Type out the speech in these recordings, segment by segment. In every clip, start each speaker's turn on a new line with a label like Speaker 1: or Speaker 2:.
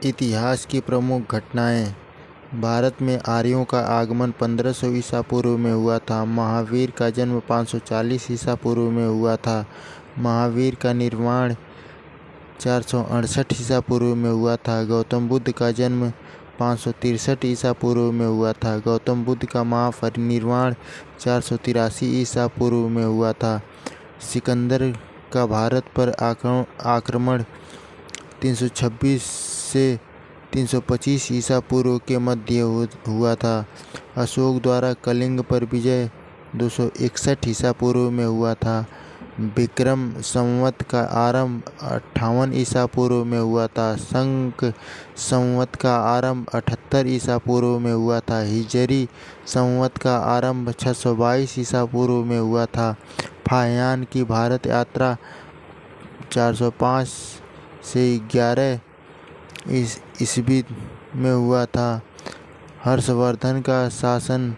Speaker 1: इतिहास की प्रमुख घटनाएँ। भारत में आर्यों का आगमन 1500 ईसा पूर्व में हुआ था। महावीर का जन्म 540 ईसा पूर्व में हुआ था। महावीर का निर्वाण 468 ईसा पूर्व में हुआ था। गौतम बुद्ध का जन्म 563 ईसा पूर्व में हुआ था। गौतम बुद्ध का महापरिनिर्वाण 483 ईसा पूर्व में हुआ था। सिकंदर का भारत पर आक्रमण 326 से 325 ईसा पूर्व के मध्य हुआ था। अशोक द्वारा कलिंग पर विजय 261 ईसा पूर्व में हुआ था। विक्रम संवत का आरंभ 58 ईसा पूर्व में हुआ था। शंक संवत का आरंभ 78 ईसा पूर्व में हुआ था। हिजरी संवत का आरंभ 622 ईसा पूर्व में हुआ था। फाहियान की भारत यात्रा 405 से 11 ईस्वी में हुआ था। हर्षवर्धन का शासन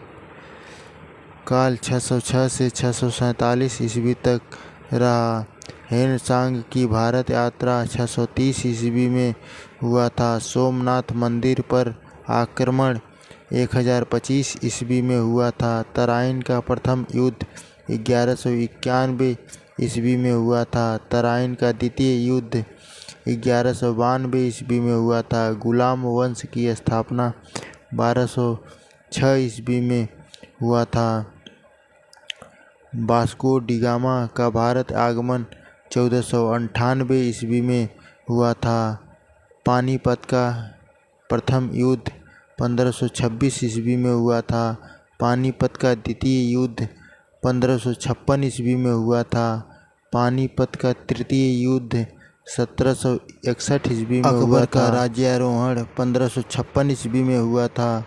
Speaker 1: काल 606 से 647 ईस्वी तक रहा। हेनसांग की भारत यात्रा 630 ईस्वी में हुआ था। सोमनाथ मंदिर पर आक्रमण 1025 ईस्वी में हुआ था। तराइन का प्रथम युद्ध 1191 ईस्वी में हुआ था। तराइन का द्वितीय युद्ध 1192 ईस्वी में हुआ था। गुलाम वंश की स्थापना 1206 ईस्वी में हुआ था। वास्को डी गामा का भारत आगमन 1498 ईस्वी में हुआ था। पानीपत का प्रथम युद्ध 1526 ईस्वी में हुआ था। पानीपत का द्वितीय युद्ध 1556 ईस्वी में हुआ था। पानीपत का तृतीय युद्ध 1761 ईस्वी में हुआ था। अकबर का राज्यारोहण 1556 ईस्वी में हुआ था।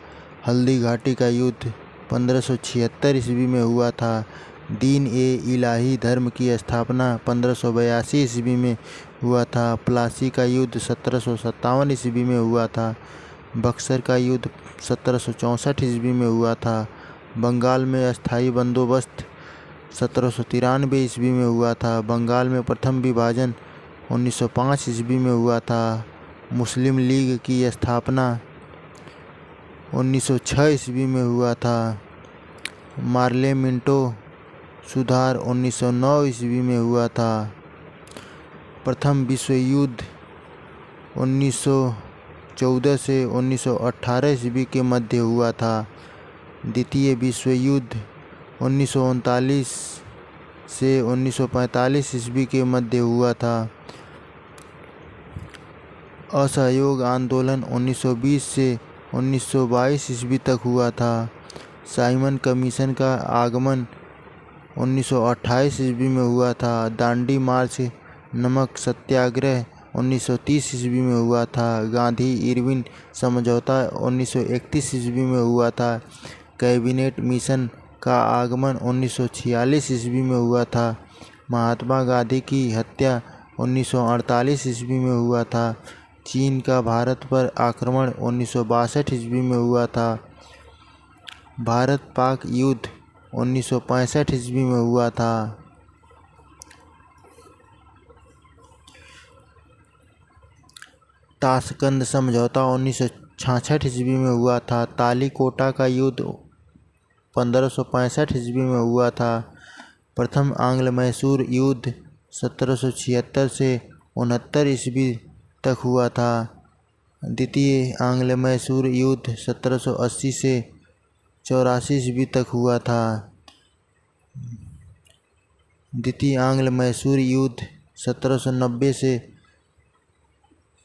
Speaker 1: हल्दी घाटी का युद्ध 1576 ईस्वी में हुआ था। दीन ए इलाही धर्म की स्थापना 1582 ईस्वी में हुआ था। प्लासी का युद्ध 1757 ईस्वी में हुआ था। बक्सर का युद्ध 1764 ईस्वी में हुआ था। बंगाल में अस्थायी बंदोबस्त 1793 ईस्वी में हुआ था। बंगाल में प्रथम विभाजन 1905 ईस्वी में हुआ था। मुस्लिम लीग की स्थापना 1906 ईस्वी में हुआ था। पार्लियामेंटो सुधार 1909 ईस्वी में हुआ था। प्रथम विश्व युद्ध 1914 से 1918 ईस्वी के मध्य हुआ था। द्वितीय विश्व युद्ध 1939 से 1945 ईस्वी के मध्य हुआ था। असहयोग आंदोलन 1920 से 1922 ईस्वी तक हुआ था। साइमन कमीशन का आगमन 1928 ईस्वी में हुआ था। दांडी मार्च नमक सत्याग्रह 1930 ईस्वी में हुआ था। गांधी इरविन समझौता 1931 ईस्वी में हुआ था। कैबिनेट मिशन का आगमन 1946 ईस्वी में हुआ था। महात्मा गांधी की हत्या 1948 ईस्वी में हुआ था। चीन का भारत पर आक्रमण 1962 ईस्वी में हुआ था। भारत पाक युद्ध 1965 ईस्वी में हुआ था। ताशकंद समझौता 1966 ईस्वी में हुआ था। तालीकोटा का युद्ध 1565 ईस्वी में हुआ था। प्रथम आंग्ल मैसूर युद्ध 1776 से 69 ईस्वी तक हुआ था। द्वितीय आंग्ल मैसूर युद्ध 1780 से 84 ईस्वी तक हुआ था। द्वितीय आंग्ल मैसूर युद्ध 1790 से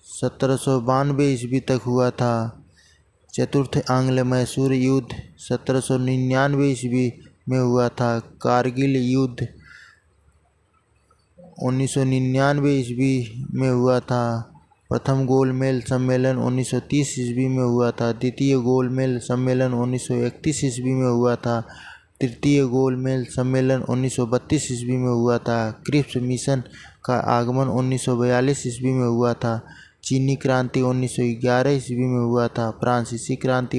Speaker 1: 1792 ईस्वी तक हुआ था। चतुर्थ आंग्ल मैसूर युद्ध 1799 ईस्वी में हुआ था। कारगिल युद्ध 1999 ईस्वी में हुआ था। प्रथम गोलमेज सम्मेलन 1930 ईस्वी में हुआ था। द्वितीय गोलमेज सम्मेलन 1931 ईस्वी में हुआ था। तृतीय गोलमेज सम्मेलन 1932 ईस्वी में हुआ था। क्रिप्स मिशन का आगमन 1942 ईस्वी में हुआ था। चीनी क्रांति 1911 ईस्वी में हुआ था। फ्रांसीसी क्रांति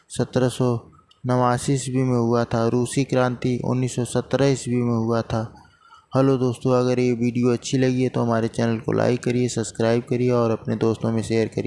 Speaker 1: 1789 ईस्वी में हुआ था। रूसी क्रांति 1917 ईस्वी में हुआ था। हेलो दोस्तों, अगर ये वीडियो अच्छी लगी है तो हमारे चैनल को लाइक करिए, सब्सक्राइब करिए और अपने दोस्तों में शेयर करिए।